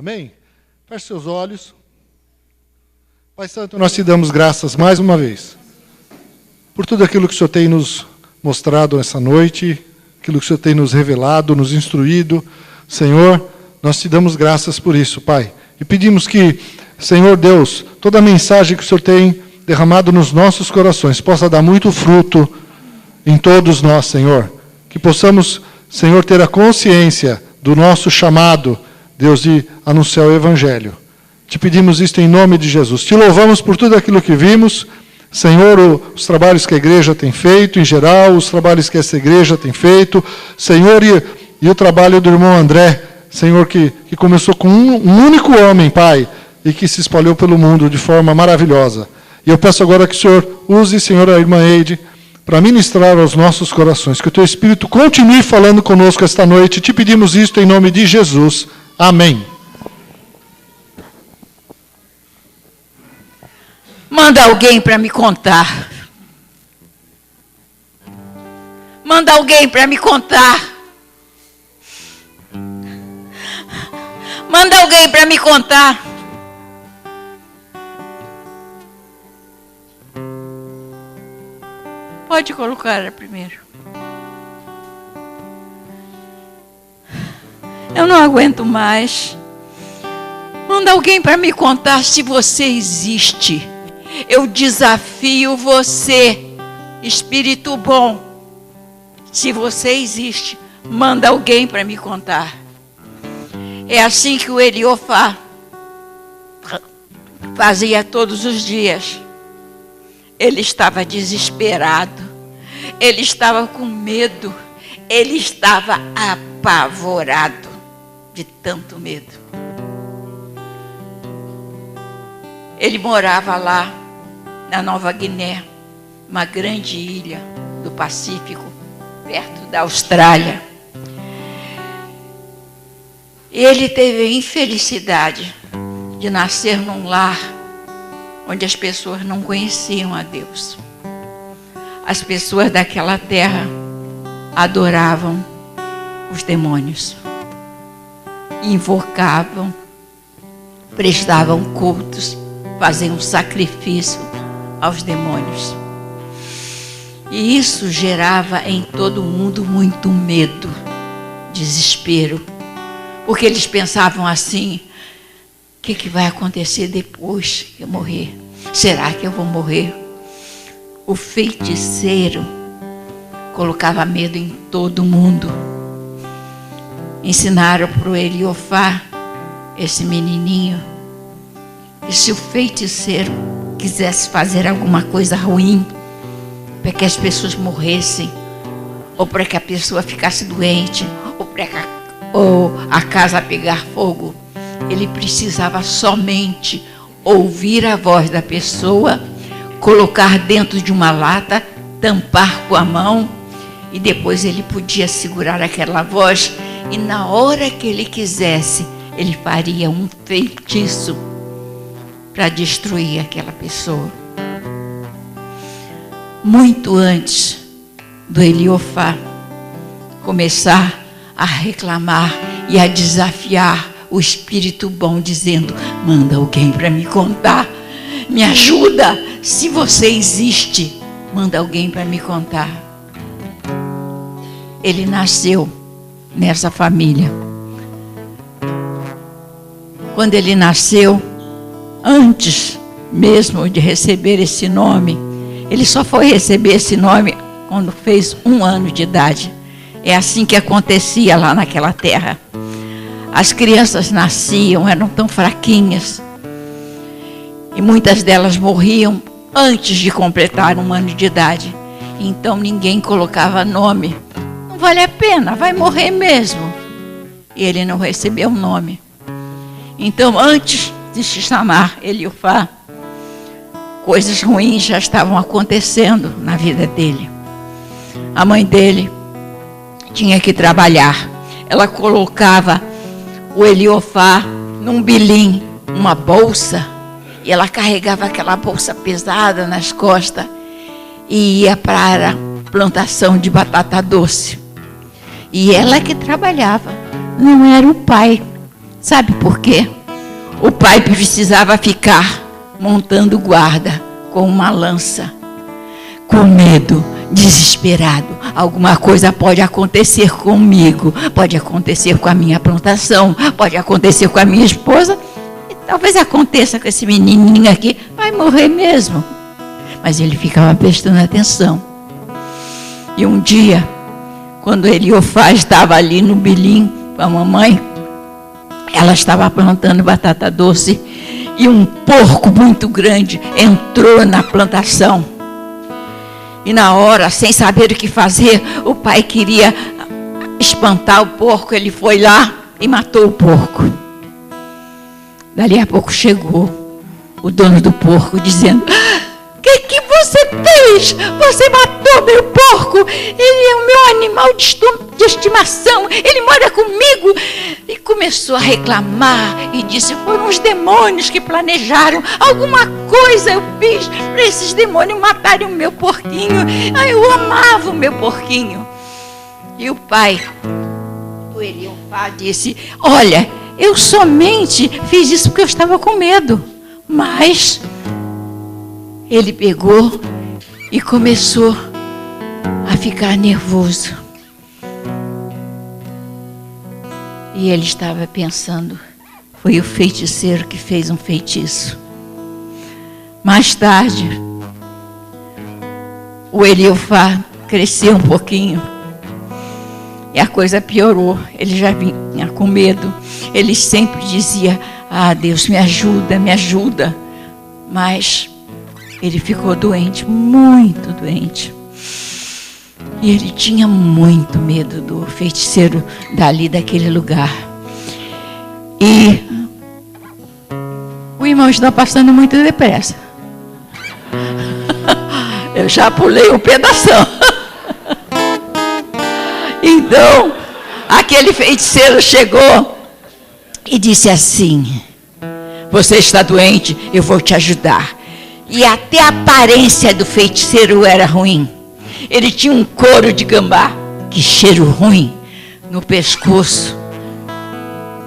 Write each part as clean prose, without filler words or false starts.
Amém? Feche seus olhos. Pai Santo, nós te damos graças mais uma vez por tudo aquilo que o Senhor tem nos mostrado essa noite, aquilo que o Senhor tem nos revelado, nos instruído. Senhor, nós te damos graças por isso, Pai. E pedimos que, Senhor Deus, toda a mensagem que o Senhor tem derramado nos nossos corações possa dar muito fruto em todos nós, Senhor. Que possamos, Senhor, ter a consciência do nosso chamado, Deus, de anunciar o Evangelho. Te pedimos isto em nome de Jesus. Te louvamos por tudo aquilo que vimos. Senhor, os trabalhos que a igreja tem feito, em geral, os trabalhos que essa igreja tem feito. Senhor, e o trabalho do irmão André, Senhor, que começou com um único homem, Pai, e que se espalhou pelo mundo de forma maravilhosa. E eu peço agora que o Senhor use, Senhor, a irmã Eide, para ministrar aos nossos corações. Que o Teu Espírito continue falando conosco esta noite. Te pedimos isto em nome de Jesus. Amém. Manda alguém para me contar. Manda alguém para me contar. Manda alguém para me contar. Pode colocar ela primeiro. Eu não aguento mais. Manda alguém para me contar se você existe. Eu desafio você, Espírito bom. Se você existe, manda alguém para me contar. É assim que o Eliofá fazia todos os dias. Ele estava desesperado. Ele estava com medo. Ele estava apavorado de tanto medo. Ele morava lá na Nova Guiné, uma grande ilha do Pacífico, perto da Austrália. Ele teve a infelicidade de nascer num lar onde as pessoas não conheciam a Deus. As pessoas daquela terra adoravam os demônios, invocavam, prestavam cultos, faziam sacrifício aos demônios. E isso gerava em todo mundo muito medo, desespero, porque eles pensavam assim: o que vai acontecer depois que eu morrer? Será que eu vou morrer? O feiticeiro colocava medo em todo mundo. Ensinaram para o Eliofá, esse menininho, que se o feiticeiro quisesse fazer alguma coisa ruim, para que as pessoas morressem, ou para que a pessoa ficasse doente, ou a casa pegar fogo, ele precisava somente ouvir a voz da pessoa, colocar dentro de uma lata, tampar com a mão, e depois ele podia segurar aquela voz, e na hora que ele quisesse, ele faria um feitiço para destruir aquela pessoa. Muito antes do Eliofá começar a reclamar e a desafiar o Espírito bom, dizendo: manda alguém para me contar, me ajuda, se você existe, manda alguém para me contar. Ele nasceu nessa família. Quando ele nasceu, antes mesmo de receber esse nome, ele só foi receber esse nome quando fez 1 ano de idade. É assim que acontecia lá naquela terra. As crianças nasciam, eram tão fraquinhas, e muitas delas morriam antes de completar 1 ano de idade. Então ninguém colocava nome. Não vale a pena, vai morrer mesmo. E ele não recebeu um nome. Então, antes de se chamar Eliofá, coisas ruins já estavam acontecendo na vida dele. A mãe dele tinha que trabalhar. Ela colocava o Eliofá num bilim, uma bolsa, e ela carregava aquela bolsa pesada nas costas e ia para a plantação de batata doce. E ela que trabalhava, não era o pai. Sabe por quê? O pai precisava ficar montando guarda com uma lança, com medo, desesperado. Alguma coisa pode acontecer comigo, pode acontecer com a minha plantação, pode acontecer com a minha esposa, e talvez aconteça com esse menininho aqui, vai morrer mesmo. Mas ele ficava prestando atenção. E um dia, quando Eliofá estava ali no bilim com a mamãe, ela estava plantando batata doce e um porco muito grande entrou na plantação. E na hora, sem saber o que fazer, o pai queria espantar o porco. Ele foi lá e matou o porco. Dali a pouco chegou o dono do porco dizendo: "O que você fez? Você matou meu porco. Ele é o meu animal de estimação. Ele mora comigo." E começou a reclamar e disse: "Foram os demônios que planejaram. Alguma coisa eu fiz para esses demônios matarem o meu porquinho. Eu amava o meu porquinho." E o pai do Eliofá disse: "Olha, eu somente fiz isso porque eu estava com medo." Mas ele pegou e começou a ficar nervoso. E ele estava pensando: foi o feiticeiro que fez um feitiço. Mais tarde, o Eliofá cresceu um pouquinho. E a coisa piorou. Ele já vinha com medo. Ele sempre dizia: "Ah, Deus, me ajuda, me ajuda." Mas ele ficou doente, muito doente. E ele tinha muito medo do feiticeiro dali, daquele lugar. E o irmão está passando muito depressa. Eu já pulei um pedação. Então, aquele feiticeiro chegou e disse assim: "Você está doente, eu vou te ajudar." E até a aparência do feiticeiro era ruim. Ele tinha um couro de gambá, que cheiro ruim, no pescoço,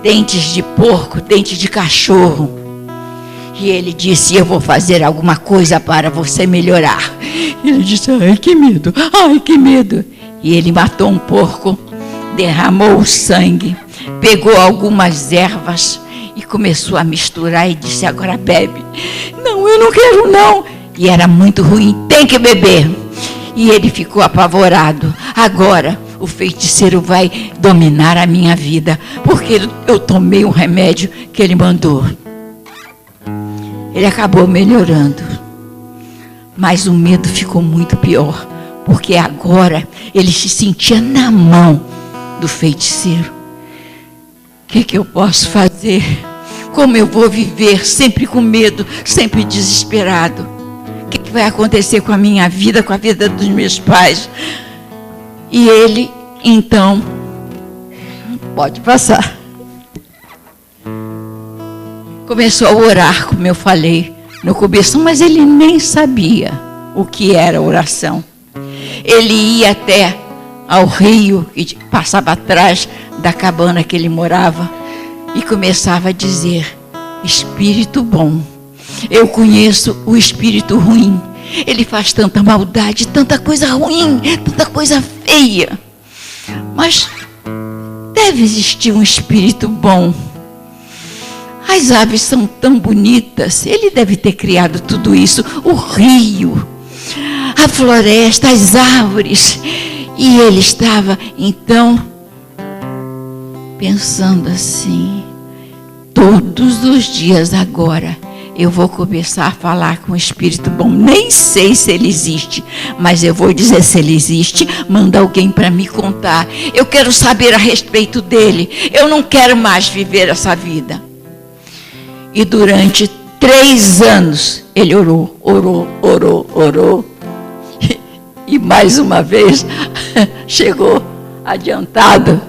dentes de porco, dentes de cachorro. E ele disse: "Eu vou fazer alguma coisa para você melhorar." Ele disse: "Ai, que medo, ai, que medo." E ele matou um porco, derramou o sangue, pegou algumas ervas e começou a misturar e disse: "Agora bebe." "Não, eu não quero não." E era muito ruim, "Tem que beber." E ele ficou apavorado. "Agora o feiticeiro vai dominar a minha vida, porque eu tomei um remédio que ele mandou." Ele acabou melhorando. Mas o medo ficou muito pior, porque agora ele se sentia na mão do feiticeiro. O que eu posso fazer? Como eu vou viver sempre com medo, sempre desesperado? O que vai acontecer com a minha vida, com a vida dos meus pais? E ele, então, pode passar, começou a orar, como eu falei no começo, mas ele nem sabia o que era oração. Ele ia até ao rio que passava atrás da cabana que ele morava e começava a dizer: "Espírito bom, eu conheço o espírito ruim. Ele faz tanta maldade, tanta coisa ruim, tanta coisa feia. Mas deve existir um espírito bom. As aves são tão bonitas. Ele deve ter criado tudo isso. O rio, a floresta, as árvores." E ele estava, então, pensando assim: todos os dias agora eu vou começar a falar com o espírito bom. Nem sei se ele existe, mas eu vou dizer se ele existe. Manda alguém para me contar. Eu quero saber a respeito dele. Eu não quero mais viver essa vida. E durante 3 anos ele orou. E mais uma vez chegou adiantado.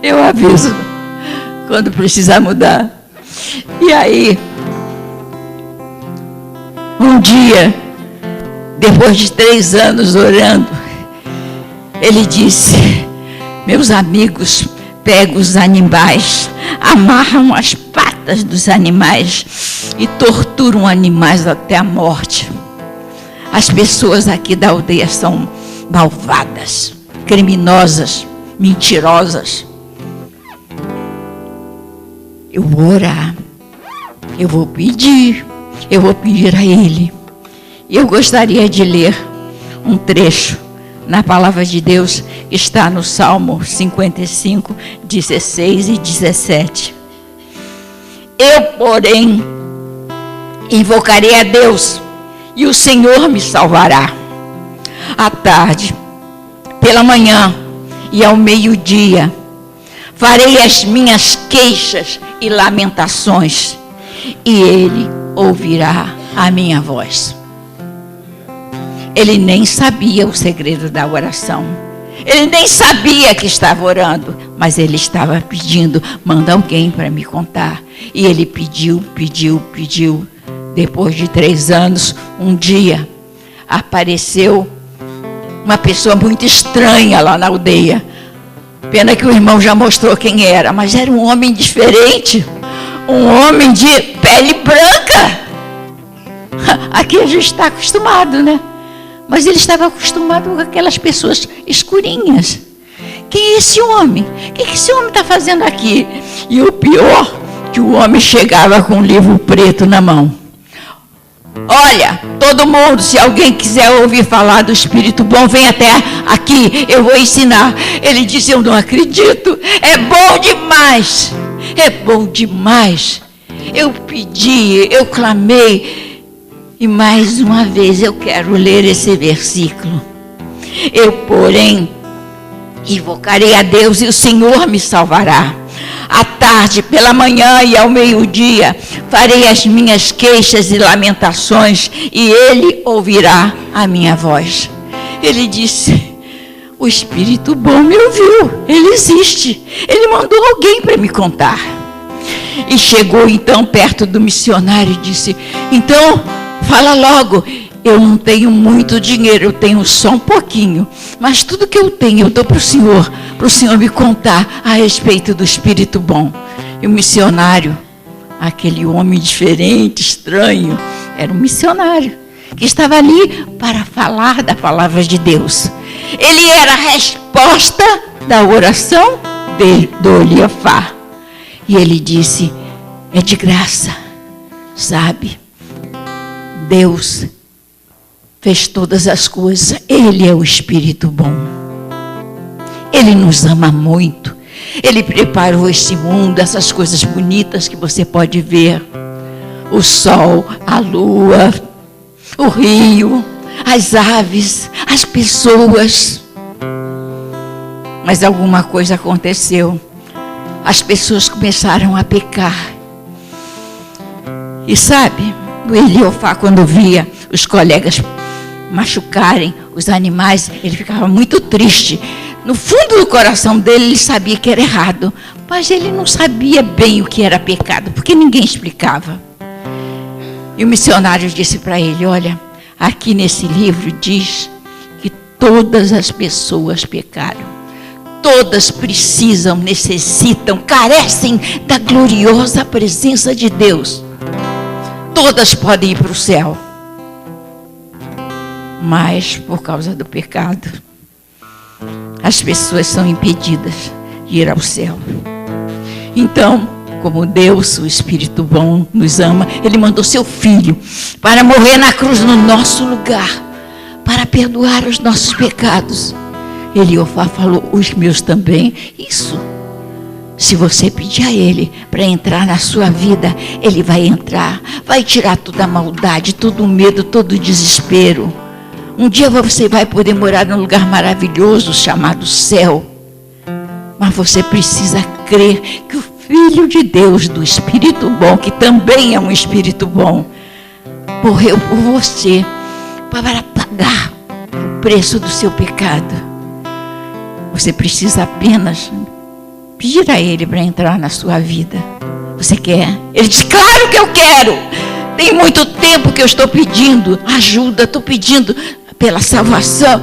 Eu aviso quando precisar mudar. E aí, um dia, depois de 3 anos orando, ele disse: Meus amigos pegam os animais, amarram as patas dos animais e torturam animais até a morte. As pessoas aqui da aldeia são malvadas, criminosas, mentirosas. Eu vou orar, eu vou pedir a Ele. E eu gostaria de ler um trecho na palavra de Deus que está no Salmo 55, 16 e 17. Eu, porém, invocarei a Deus e o Senhor me salvará. À tarde, pela manhã e ao meio-dia, farei as minhas queixas e lamentações, e Ele ouvirá a minha voz. Ele nem sabia o segredo da oração. Ele nem sabia que estava orando, mas ele estava pedindo, manda alguém para me contar. E ele pediu. Depois de 3 anos, um dia, apareceu uma pessoa muito estranha lá na aldeia. Pena que o irmão já mostrou quem era, mas era um homem diferente. Um homem de pele branca. Aqui a gente está acostumado, né? Mas ele estava acostumado com aquelas pessoas escurinhas. Quem é esse homem? O que esse homem está fazendo aqui? E o pior, que o homem chegava com um livro preto na mão. Olha, todo mundo, se alguém quiser ouvir falar do Espírito Bom, vem até aqui, eu vou ensinar. Ele disse, eu não acredito, é bom demais. É bom demais. Eu pedi, eu clamei. E mais uma vez eu quero ler esse versículo. Eu, porém, invocarei a Deus e o Senhor me salvará. À tarde, pela manhã e ao meio-dia, farei as minhas queixas e lamentações, e Ele ouvirá a minha voz. Ele disse, o Espírito Bom me ouviu, Ele existe. Ele mandou alguém para me contar. E chegou então perto do missionário e disse, então, fala logo, eu não tenho muito dinheiro, eu tenho só um pouquinho, mas tudo que eu tenho eu dou para o Senhor me contar a respeito do Espírito Bom. E o missionário, aquele homem diferente, estranho, era um missionário que estava ali para falar da palavra de Deus. Ele era a resposta da oração do Eliafá. E ele disse, é de graça, sabe? Deus fez todas as coisas. Ele é o Espírito Bom. Ele nos ama muito. Ele preparou este mundo, essas coisas bonitas que você pode ver. O sol, a lua, o rio, as aves, as pessoas. Mas alguma coisa aconteceu. As pessoas começaram a pecar. E sabe, o Eliafá, quando via os colegas machucarem os animais, ele ficava muito triste. No fundo do coração dele, ele sabia que era errado, mas ele não sabia bem o que era pecado, porque ninguém explicava. E o missionário disse para ele, olha, aqui nesse livro diz que todas as pessoas pecaram. Todas precisam, necessitam, carecem da gloriosa presença de Deus. Todas podem ir para o céu. Mas, por causa do pecado, as pessoas são impedidas de ir ao céu. Então, como Deus, o Espírito Bom, nos ama, Ele mandou seu Filho para morrer na cruz no nosso lugar, para perdoar os nossos pecados. Eliafá falou, os meus também. Isso. Se você pedir a Ele para entrar na sua vida, Ele vai entrar, vai tirar toda a maldade, todo o medo, todo o desespero. Um dia você vai poder morar num lugar maravilhoso chamado céu. Mas você precisa crer que o Filho de Deus, do Espírito Bom, que também é um Espírito Bom, morreu por você para pagar o preço do seu pecado. Você precisa apenas pedir a Ele para entrar na sua vida. Você quer? Ele diz, claro que eu quero. Tem muito tempo que eu estou pedindo ajuda, estou pedindo pela salvação,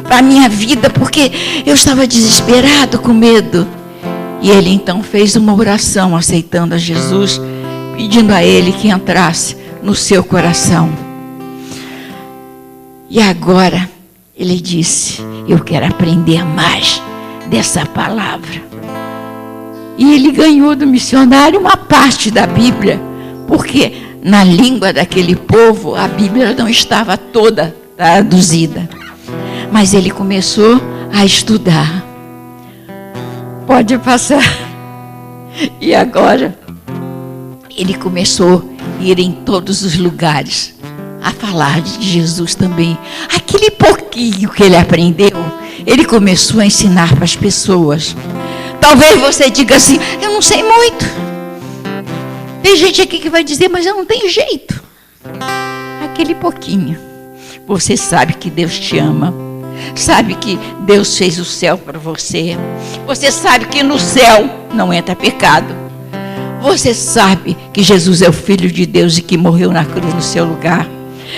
para a minha vida, porque eu estava desesperado, com medo. E ele então fez uma oração, aceitando a Jesus, pedindo a ele que entrasse no seu coração. E agora ele disse: eu quero aprender mais dessa palavra. E ele ganhou do missionário uma parte da Bíblia, porque na língua daquele povo a Bíblia não estava toda traduzida. Mas ele começou a estudar. Pode passar. E agora ele começou a ir em todos os lugares a falar de Jesus também. Aquele pouquinho que ele aprendeu, ele começou a ensinar para as pessoas. Talvez você diga assim: eu não sei muito. Tem gente aqui que vai dizer: mas eu não tenho jeito. Aquele pouquinho. Você sabe que Deus te ama. Sabe que Deus fez o céu para você. Você sabe que no céu não entra pecado. Você sabe que Jesus é o Filho de Deus e que morreu na cruz no seu lugar.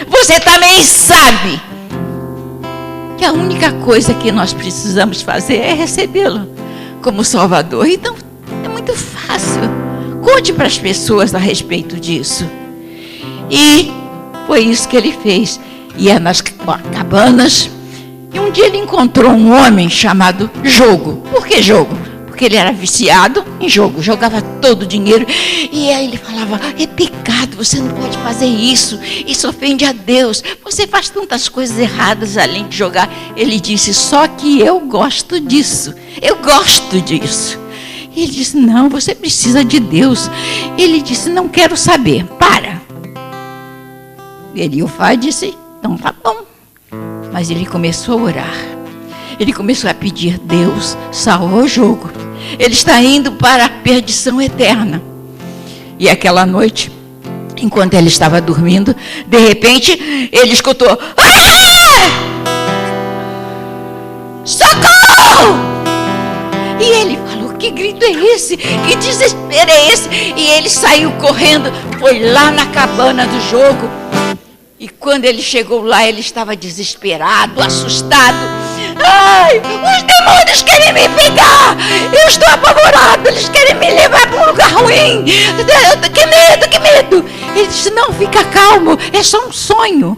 Você também sabe que a única coisa que nós precisamos fazer é recebê-lo como Salvador. Então, é muito fácil. Conte para as pessoas a respeito disso. E foi isso que ele fez. Ia nas cabanas. E um dia ele encontrou um homem chamado Jogo. Por que Jogo? Porque ele era viciado em jogo, jogava todo o dinheiro. E aí ele falava: é pecado, você não pode fazer isso, isso ofende a Deus, você faz tantas coisas erradas além de jogar. Ele disse: só que eu gosto disso, eu gosto disso. Ele disse: não, você precisa de Deus. Ele disse: não quero saber, para. Eliofaz disse: então tá bom. Mas ele começou a orar. Ele começou a pedir: Deus, salva o Jogo. Ele está indo para a perdição eterna. E aquela noite, enquanto ele estava dormindo, de repente, ele escutou: ah! Socorro! E ele falou: que grito é esse? Que desespero é esse? E ele saiu correndo, foi lá na cabana do Jogo. E quando ele chegou lá, ele estava desesperado, assustado. Ai, os demônios querem me pegar. Eu estou apavorado, eles querem me levar para um lugar ruim. Que medo, que medo. Ele disse: não, fica calmo, é só um sonho.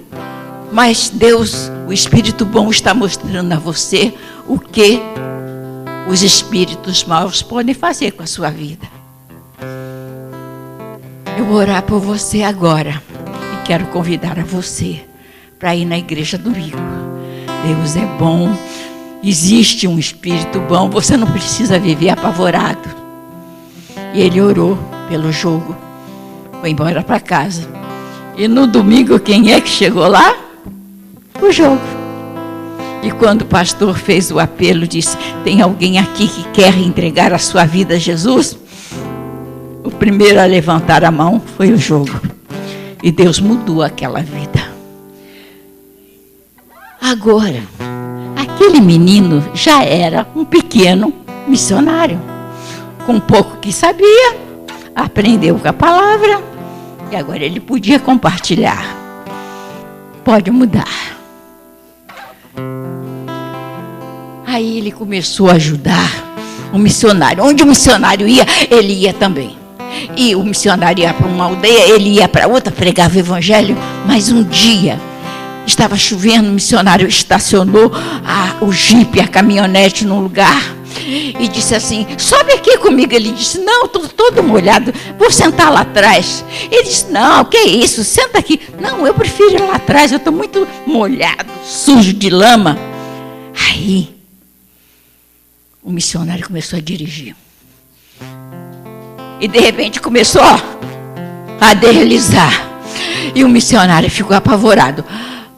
Mas Deus, o Espírito bom, está mostrando a você o que os espíritos maus podem fazer com a sua vida. Eu vou orar por você agora. Quero convidar a você para ir na igreja domingo. Deus é bom, existe um Espírito bom, você não precisa viver apavorado. E ele orou pelo Jogo, foi embora para casa. E no domingo, quem é que chegou lá? O Jogo. E quando o pastor fez o apelo, disse: tem alguém aqui que quer entregar a sua vida a Jesus? O primeiro a levantar a mão foi o Jogo. E Deus mudou aquela vida. Agora, aquele menino já era um pequeno missionário. Com pouco que sabia, aprendeu com a palavra. E agora ele podia compartilhar. Pode mudar. Aí ele começou a ajudar o missionário. Onde o missionário ia, ele ia também. E o missionário ia para uma aldeia, ele ia para outra, pregava o evangelho. Mas um dia, estava chovendo, o missionário estacionou o jipe, a caminhonete num lugar. E disse assim: sobe aqui comigo. Ele disse: não, estou todo molhado, vou sentar lá atrás. Ele disse: não, que isso, senta aqui. Não, eu prefiro ir lá atrás, eu estou muito molhado, sujo de lama. Aí, o missionário começou a dirigir. E de repente começou a deslizar. E o missionário ficou apavorado.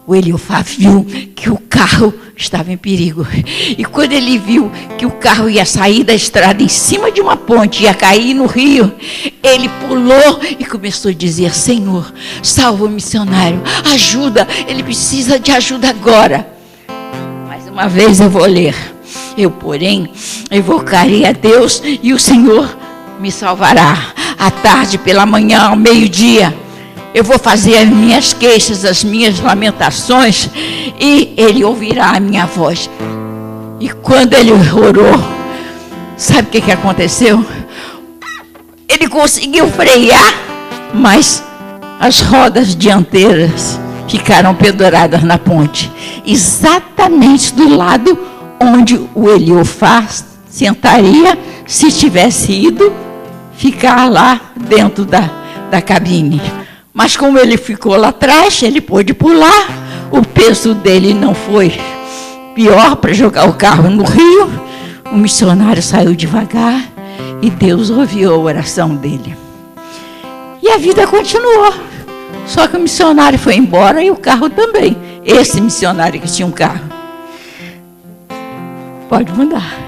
O Eliofaz viu que o carro estava em perigo. E quando ele viu que o carro ia sair da estrada em cima de uma ponte, ia cair no rio, ele pulou e começou a dizer: Senhor, salva o missionário, ajuda, ele precisa de ajuda agora. Mais uma vez eu vou ler. Eu, porém, invocarei a Deus e o Senhor me salvará. À tarde, pela manhã, ao meio-dia. eu vou fazer as minhas queixas, as minhas lamentações, e ele ouvirá a minha voz. E quando ele orou, sabe o que aconteceu? Ele conseguiu frear, mas as rodas dianteiras ficaram penduradas na ponte, exatamente do lado onde o Eliofá sentaria se tivesse ido ficar lá dentro da cabine. Mas como ele ficou lá atrás, ele pôde pular, o peso dele não foi pior para jogar o carro no rio. O missionário saiu devagar e Deus ouviu a oração dele. E a vida continuou. Só que o missionário foi embora e o carro também. Esse missionário que tinha um carro. Pode mudar.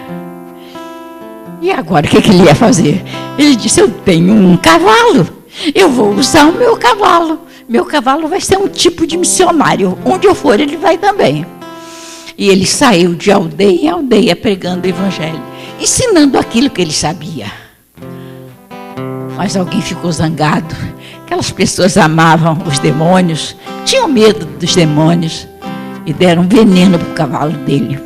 E agora o que ele ia fazer? Ele disse, eu tenho um cavalo. Eu vou usar o meu cavalo. Meu cavalo vai ser um tipo de missionário. Onde eu for, ele vai também. E ele saiu de aldeia em aldeia pregando o evangelho, ensinando aquilo que ele sabia. Mas alguém ficou zangado. Aquelas pessoas amavam os demônios, tinham medo dos demônios e deram veneno para o cavalo dele.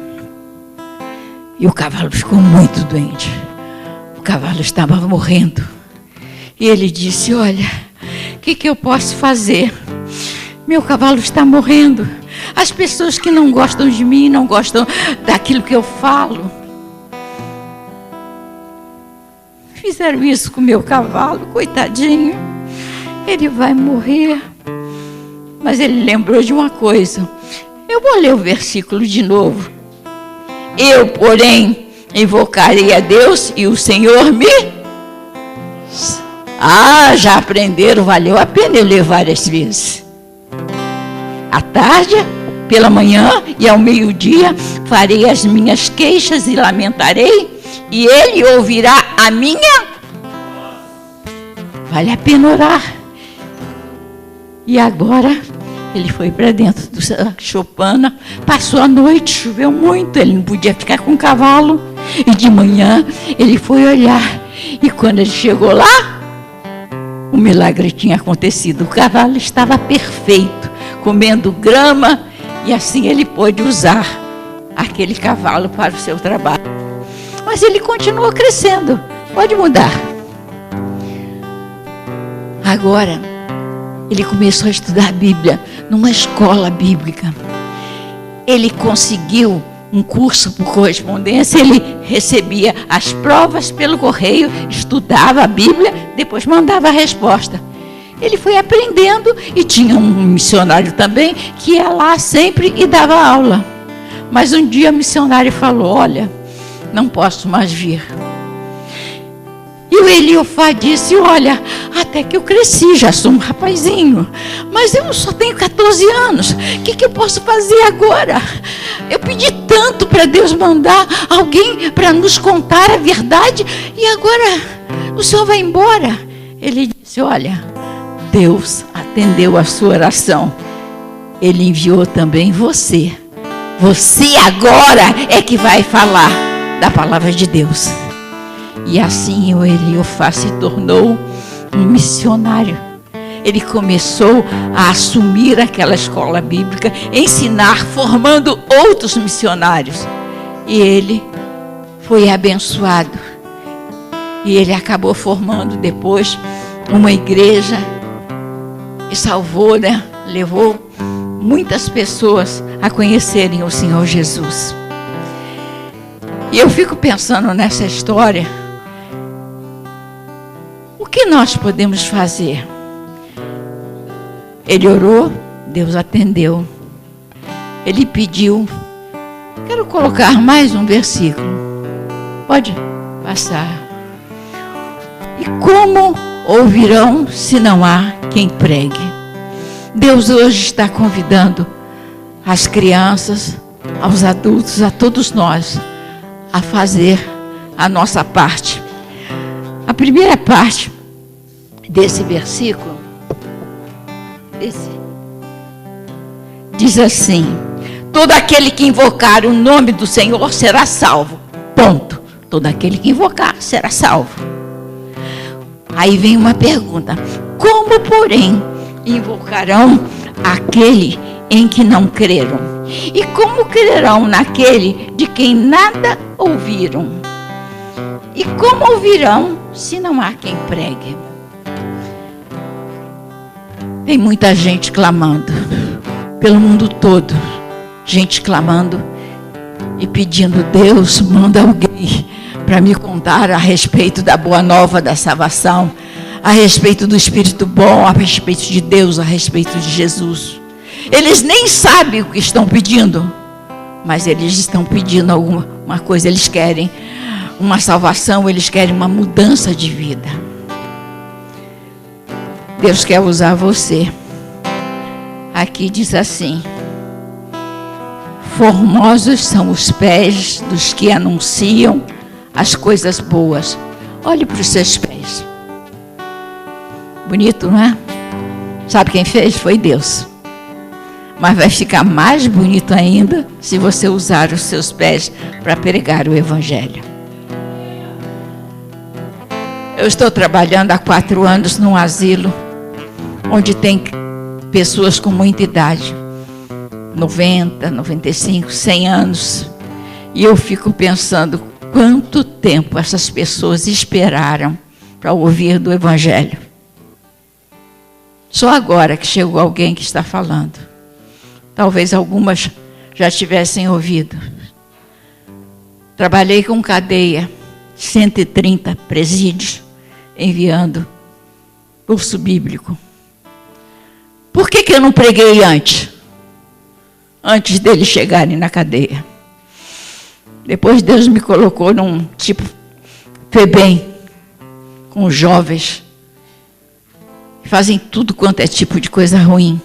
E o cavalo ficou muito doente. O cavalo estava morrendo. E ele disse, olha, o que eu posso fazer? Meu cavalo está morrendo. As pessoas que não gostam de mim, não gostam daquilo que eu falo, fizeram isso com o meu cavalo, coitadinho. Ele vai morrer. Mas ele lembrou de uma coisa. Eu vou ler o versículo de novo. Eu, porém, invocarei a Deus e o Senhor me... já aprenderam, valeu a pena eu ler várias vezes. À tarde, pela manhã e ao meio-dia, farei as minhas queixas e lamentarei, e ele ouvirá a minha... Vale a pena orar. E agora, ele foi para dentro da choupana, passou a noite, choveu muito, ele não podia ficar com o cavalo. E de manhã, ele foi olhar. E quando ele chegou lá, o milagre tinha acontecido. O cavalo estava perfeito, comendo grama, e assim ele pôde usar aquele cavalo para o seu trabalho. Mas ele continuou crescendo. Pode mudar. Agora, ele começou a estudar a Bíblia numa escola bíblica. Ele conseguiu um curso por correspondência, ele recebia as provas pelo correio, estudava a Bíblia, depois mandava a resposta. Ele foi aprendendo e tinha um missionário também que ia lá sempre e dava aula. Mas um dia o missionário falou, olha, não posso mais vir. E o Eliofá disse, olha, até que eu cresci, já sou um rapazinho, mas eu só tenho 14 anos, o que eu posso fazer agora? Eu pedi tanto para Deus mandar alguém para nos contar a verdade, e agora o senhor vai embora. Ele disse, olha, Deus atendeu a sua oração, Ele enviou também você. Você agora é que vai falar da palavra de Deus. E assim o Eliofá se tornou um missionário. Ele começou a assumir aquela escola bíblica, ensinar, formando outros missionários. E ele foi abençoado. E ele acabou formando depois uma igreja e salvou, levou muitas pessoas a conhecerem o Senhor Jesus. E eu fico pensando nessa história. O que nós podemos fazer? Ele orou, Deus atendeu. Ele pediu. Quero colocar mais um versículo. Pode passar. E como ouvirão se não há quem pregue? Deus hoje está convidando as crianças, aos adultos, a todos nós, a fazer a nossa parte. A primeira parte desse versículo diz assim: todo aquele que invocar o nome do Senhor será salvo. Ponto. Todo aquele que invocar será salvo. Aí vem uma pergunta: como, porém, invocarão aquele em que não creram. E como crerão naquele de quem nada ouviram? E como ouvirão se não há quem pregue? Tem muita gente clamando pelo mundo todo, gente clamando e pedindo: Deus, manda alguém para me contar a respeito da boa nova da salvação, a respeito do Espírito bom, a respeito de Deus, a respeito de Jesus. Eles nem sabem o que estão pedindo, mas eles estão pedindo alguma coisa. Eles querem uma salvação, eles querem uma mudança de vida. Deus quer usar você. Aqui diz assim: formosos são os pés dos que anunciam as coisas boas. Olhe para os seus pés. Bonito, não é? Sabe quem fez? Foi Deus. Mas vai ficar mais bonito ainda se você usar os seus pés para pregar o Evangelho. Eu estou trabalhando há 4 anos num asilo onde tem pessoas com muita idade, 90, 95, 100 anos. E eu fico pensando quanto tempo essas pessoas esperaram para ouvir do Evangelho. Só agora que chegou alguém que está falando. Talvez algumas já tivessem ouvido. Trabalhei com cadeia, 130 presídios, enviando curso bíblico. Por que eu não preguei antes? Antes deles chegarem na cadeia. Depois Deus me colocou num tipo FEBEM, com jovens que fazem tudo quanto é tipo de coisa ruim.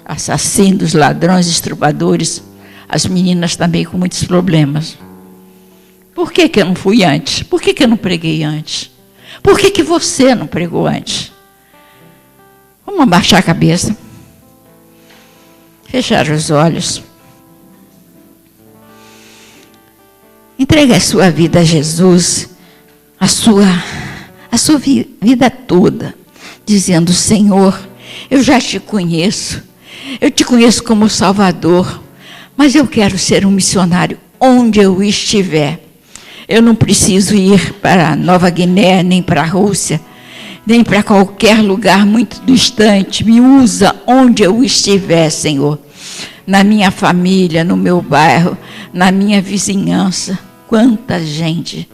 Assassinos, ladrões, estupradores, as meninas também com muitos problemas. Por que eu não fui antes? Por que eu não preguei antes? Por que você não pregou antes? Vamos abaixar a cabeça. Fechar os olhos. Entregue a sua vida a Jesus, a sua vida toda, dizendo: Senhor, eu já te conheço. Eu te conheço como Salvador, mas eu quero ser um missionário onde eu estiver. Eu não preciso ir para Nova Guiné, nem para a Rússia, nem para qualquer lugar muito distante. Me usa onde eu estiver, Senhor. Na minha família, no meu bairro, na minha vizinhança. Quanta gente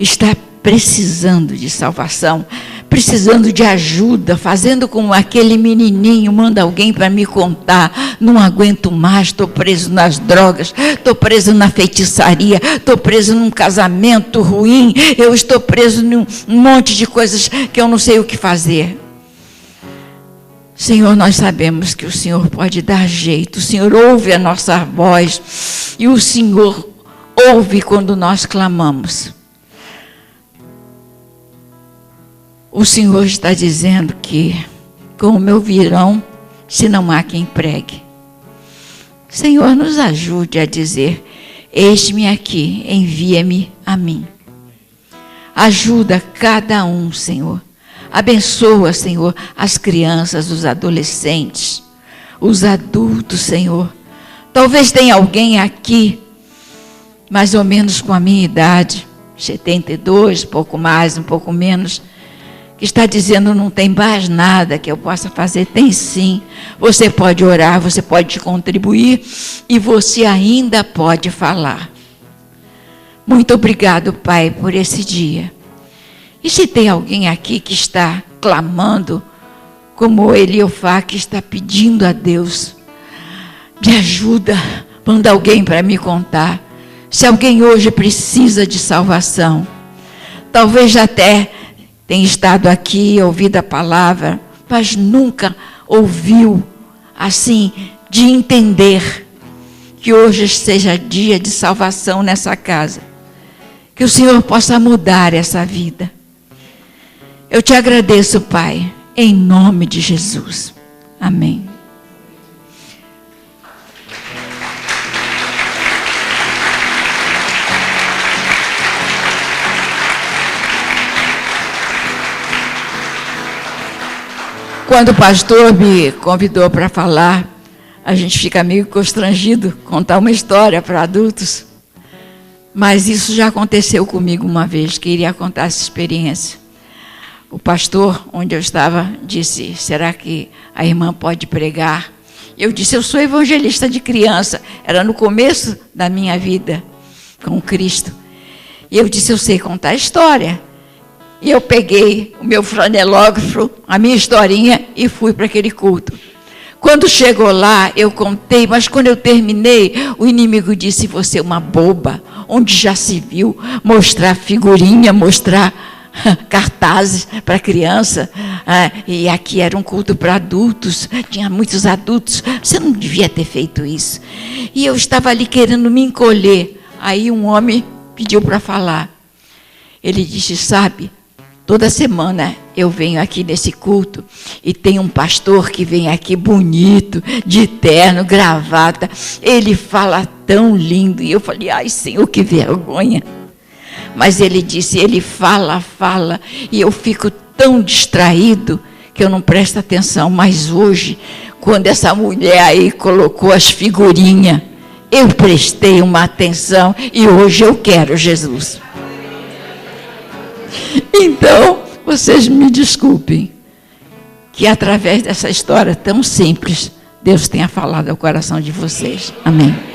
está precisando de salvação, precisando de ajuda, fazendo como aquele menininho, manda alguém para me contar: não aguento mais, estou preso nas drogas, estou preso na feitiçaria, estou preso num casamento ruim, eu estou preso num monte de coisas que eu não sei o que fazer. Senhor, nós sabemos que o Senhor pode dar jeito, o Senhor ouve a nossa voz e o Senhor ouve quando nós clamamos. O Senhor está dizendo que como ouvirão se não há quem pregue. Senhor, nos ajude a dizer: eis-me aqui, envia-me a mim. Ajuda cada um, Senhor. Abençoa, Senhor, as crianças, os adolescentes, os adultos, Senhor. Talvez tenha alguém aqui, mais ou menos com a minha idade, 72, um pouco mais, um pouco menos, que está dizendo: não tem mais nada que eu possa fazer. Tem sim. Você pode orar, você pode contribuir e você ainda pode falar. Muito obrigado, Pai, por esse dia. E se tem alguém aqui que está clamando, como Eliofá, que está pedindo a Deus: me ajuda, manda alguém para me contar. Se alguém hoje precisa de salvação, talvez já até tem estado aqui, ouvido a palavra, mas nunca ouviu, assim, de entender que hoje seja dia de salvação nessa casa. Que o Senhor possa mudar essa vida. Eu te agradeço, Pai, em nome de Jesus. Amém. Quando o pastor me convidou para falar, a gente fica meio constrangido contar uma história para adultos. Mas isso já aconteceu comigo uma vez, queria contar essa experiência. O pastor, onde eu estava, disse, será que a irmã pode pregar? Eu disse, eu sou evangelista de criança. Era no começo da minha vida com Cristo. E eu disse, eu sei contar a história. E eu peguei o meu flanelógrafo, a minha historinha, e fui para aquele culto. Quando chegou lá, eu contei, mas quando eu terminei, o inimigo disse, você é uma boba, onde já se viu mostrar figurinha, mostrar cartazes para criança, e aqui era um culto para adultos, tinha muitos adultos, você não devia ter feito isso. E eu estava ali querendo me encolher, aí um homem pediu para falar. Ele disse, sabe, toda semana eu venho aqui nesse culto e tem um pastor que vem aqui bonito, de terno, gravata, ele fala tão lindo. E eu falei, ai Senhor, que vergonha. Mas ele disse, ele fala, e eu fico tão distraído que eu não presto atenção. Mas hoje, quando essa mulher aí colocou as figurinhas, eu prestei uma atenção e hoje eu quero Jesus. Então, vocês me desculpem que através dessa história tão simples, Deus tenha falado ao coração de vocês. Amém.